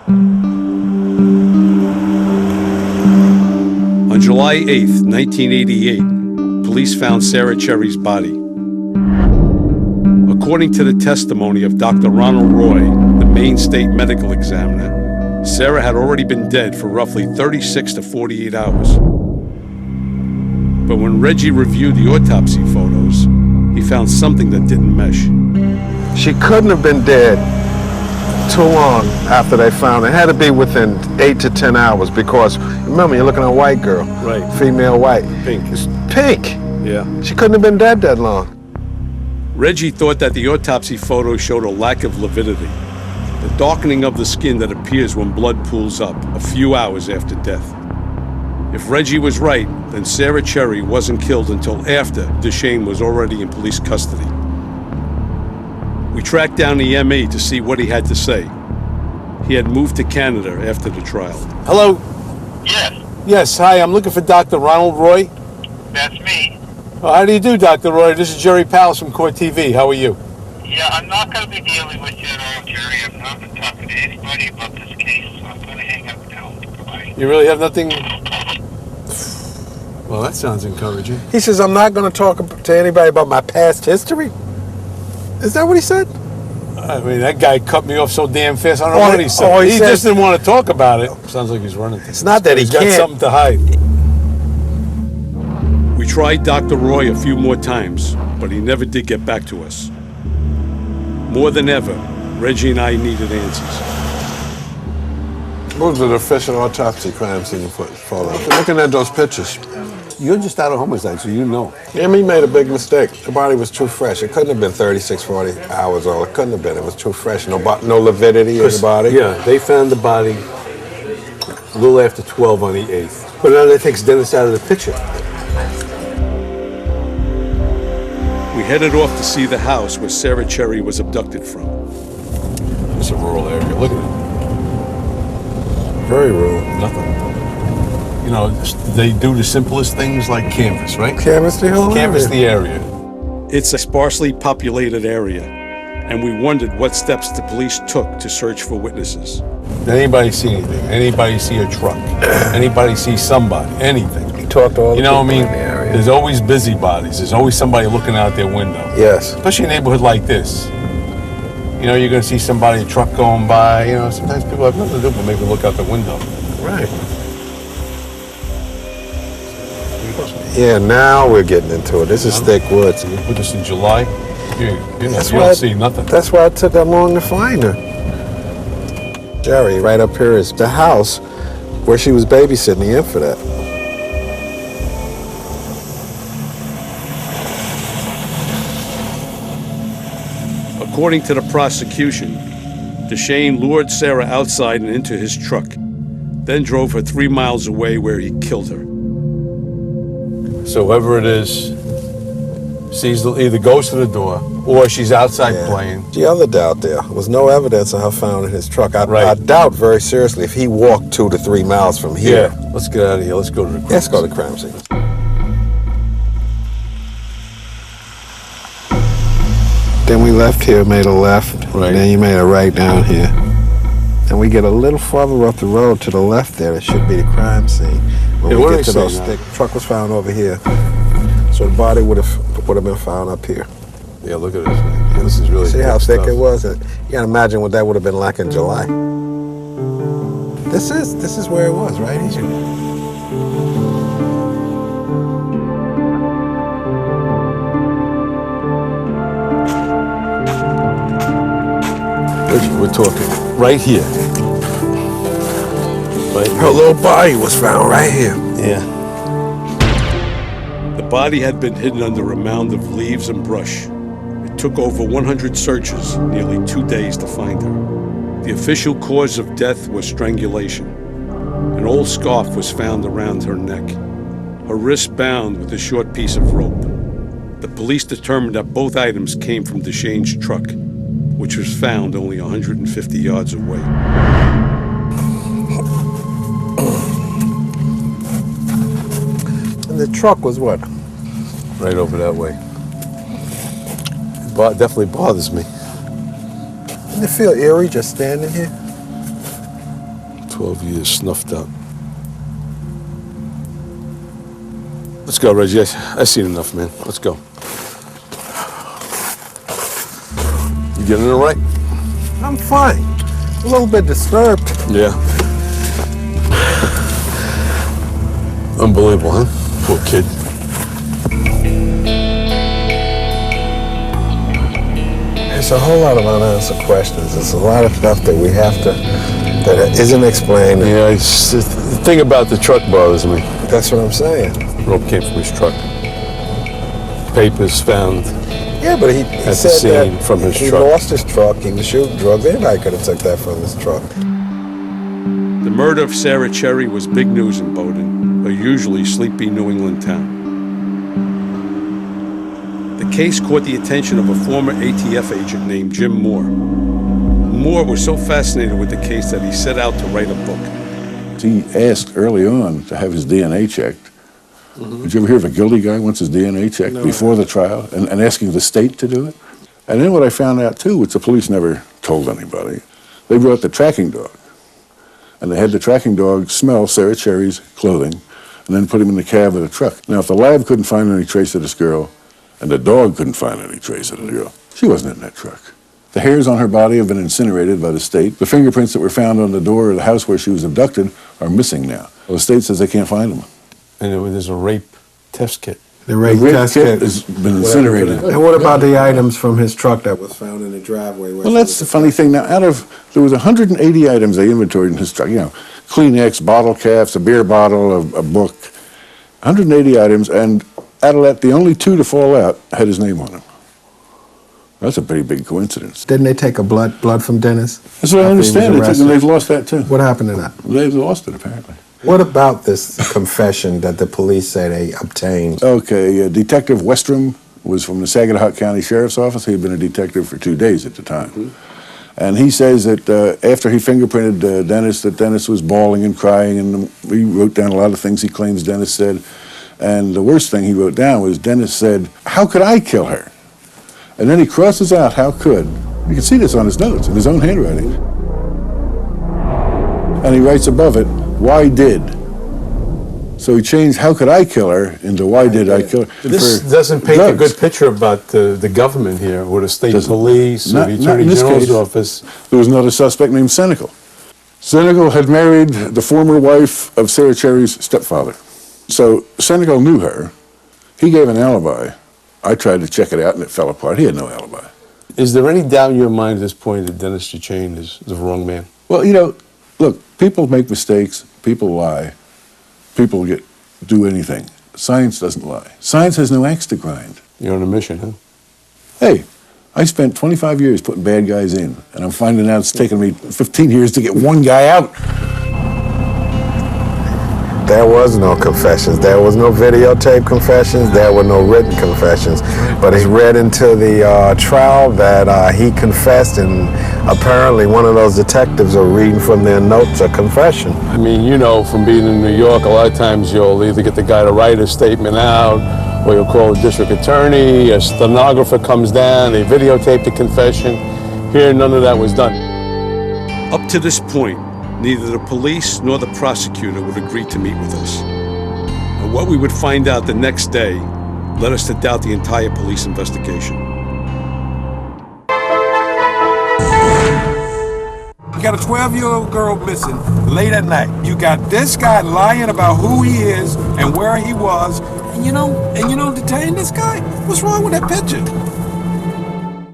On July 8th, 1988, police found Sarah Cherry's body. According to the testimony of Dr. Ronald Roy, the Maine State Medical Examiner, Sarah had already been dead for roughly 36 to 48 hours. But when Reggie reviewed the autopsy photos, he found something that didn't mesh. She couldn't have been dead too long after they found her. It had to be within 8 to 10 hours because, remember, you're looking at a white girl. Right. Female white. Pink. It's pink. Yeah. She couldn't have been dead that long. Reggie thought that the autopsy photos showed a lack of lividity, the darkening of the skin that appears when blood pools up a few hours after death. If Reggie was right, then Sarah Cherry wasn't killed until after Deshane was already in police custody. We tracked down the ME to see what he had to say. He had moved to Canada after the trial. Hello? Yes, Yes, hi, I'm looking for Dr. Ronald Roy. that's me. How do you do, Dr. Roy? This is Jerry Palace from Court TV. How are you? Yeah, I'm not going to be dealing with you at all, Jerry. I'm not going to talk to anybody about this case, so I'm going to hang up now. Bye. You really have nothing? Well, that sounds encouraging. He says, I'm not going to talk to anybody about my past history. Is that what he said? I mean, that guy cut me off so damn fast. I don't know Oh, what he said. oh, he he said- just didn't want to talk about it. Sounds like he's running. It's not that he He's got can't. something to hide. We tried Dr. Roy a few more times, but he never did get back to us. More than ever, Reggie and I needed answers. Those are the official autopsy crime scene photos. Looking at those pictures. You're just out of homicide, so you know. He made a big mistake. The body was too fresh. It couldn't have been 36, 40 hours old. It couldn't have been. It was too fresh. No lividity in the body. Yeah, they found the body a little after 12 on the 8th. But now that takes Dennis out of the picture. We headed off to see the house where Sarah Cherry was abducted from. It's a rural area. Look at it. Very rude. Nothing. You know, they do the simplest things like canvas, right? Canvas the whole Canvas area. the area. It's a sparsely populated area, and we wondered what steps the police took to search for witnesses. Did anybody see anything? Anybody see a truck? Anybody see somebody? Anything? He talked to all the You know what I people mean? in the area. There's always busybodies. There's always somebody looking out their window. Yes. Especially in a neighborhood like this. You know, you're going to see somebody, a truck going by. You know, sometimes people have nothing to do but maybe look out the window. Right. Yeah, now we're getting into it. This is thick woods. You put this in July, you That's don't why see nothing. That's why it took that long to find her. Jerry, right up here is the house where she was babysitting the infant. According to the prosecution, Deshane lured Sarah outside and into his truck, then drove her 3 miles away where he killed her. So whoever it is sees either goes to the door or she's outside playing. The other doubt there was no evidence of her found in his truck. I Right. doubt very seriously if he walked 2 to 3 miles from here. Yeah, let's get out of here. Let's go to the crime Let's go to scene. crime scene. Then we left here, made a left, Right. and then you made a right down here. And we get a little further up the road to the left there, that should be the crime scene. When Yeah, we what get are to they those saying stick, truck was found over here. So the body would have been found up here. Yeah, look at this. Yeah, this is really See how thick thick stuff. it was? You can't imagine what that would have been like in July. This is where it was, right? We're talking right here. Right Her little body was found right here. Yeah. The body had been hidden under a mound of leaves and brush. It took over 100 searches, nearly 2 days to find her. The official cause of death was strangulation. An old scarf was found around her neck, her wrist bound with a short piece of rope. The police determined that both items came from Deshane's truck, which was found only 150 yards away. And the truck was what? Right over that way. It definitely bothers me. Didn't it feel eerie just standing here? 12 years snuffed out. Let's go, Reggie. I've seen enough, man. Let's go. You getting it all right? I'm fine. A little bit disturbed. Yeah. Unbelievable, huh? Poor kid. There's a whole lot of unanswered questions. There's a lot of stuff that we have to, that isn't explained. Yeah, the thing about the truck bothers me. That's what I'm saying. Rope came from his truck. Papers found. Yeah, but he At the said scene that from his he truck. lost his truck. He was shooting drugs. Anybody could have took that from his truck. The murder of Sarah Cherry was big news in Bowdoin, a usually sleepy New England town. The case caught the attention of a former ATF agent named Jim Moore. Moore was so fascinated with the case that he set out to write a book. He asked early on to have his DNA checked. Did you ever hear of a guilty guy wants his DNA checked before the trial and asking the state to do it? And then what I found out too, which the police never told anybody, they brought the tracking dog. And they had the tracking dog smell Sarah Cherry's clothing and then put him in the cab of the truck. Now, if the lab couldn't find any trace of this girl and the dog couldn't find any trace of the girl, she wasn't in that truck. The hairs on her body have been incinerated by the state. The fingerprints that were found on the door of the house where she was abducted are missing now. Well, the state says they can't find them. And there's a rape test kit. The rape The test kit kit. has been incinerated. And what about the items from his truck that was found in the driveway? Well, that's the funny thing. Now, there was 180 items they inventoried in his truck. You know, Kleenex, bottle caps, a beer bottle, a book. 180 items, and out of that, the only two to fall out had his name on them. That's a pretty big coincidence. Didn't they take a blood from Dennis? That's what I after he was understand. arrested? They've lost that too. What happened to that? They've lost it apparently. What about this confession that the police say they obtained? Okay, Detective Westrom was from the Saginaw County Sheriff's Office. He had been a detective for 2 days at the time. And he says that after he fingerprinted Dennis, that Dennis was bawling and crying, and he wrote down a lot of things he claims Dennis said. And the worst thing he wrote down was Dennis said, "How could I kill her?" And then he crosses out "how could." You can see this on his notes, in his own handwriting. And he writes above it, "Why did?" So he changed "how could I kill her" into "why did I kill her?" This for doesn't paint a drugs. good picture about the government here, or the state Doesn't. police, or Not- the not Attorney in this General's case. office. There was another suspect named Senecal. Senecal had married the former wife of Sarah Cherry's stepfather. So Senecal knew her. He gave an alibi. I tried to check it out and it fell apart. He had no alibi. Is there any doubt in your mind at this point that Dennis Duchesne is the wrong man? Well, look, people make mistakes. People lie. People do anything. Science doesn't lie. Science has no axe to grind. You're on a mission, huh? Hey, I spent 25 years putting bad guys in, and I'm finding out it's taken me 15 years to get one guy out. There was no confessions. There was no videotape confessions. There were no written confessions. But it's read into the trial that he confessed, and apparently one of those detectives are reading from their notes a confession. I mean, from being in New York, a lot of times you'll either get the guy to write a statement out, or you'll call the district attorney, a stenographer comes down, they videotape the confession. Here, none of that was done. Up to this point, neither the police nor the prosecutor would agree to meet with us. And what we would find out the next day led us to doubt the entire police investigation. You got a 12-year-old girl missing late at night. You got this guy lying about who he is and where he was, and you don't detain this guy? What's wrong with that picture?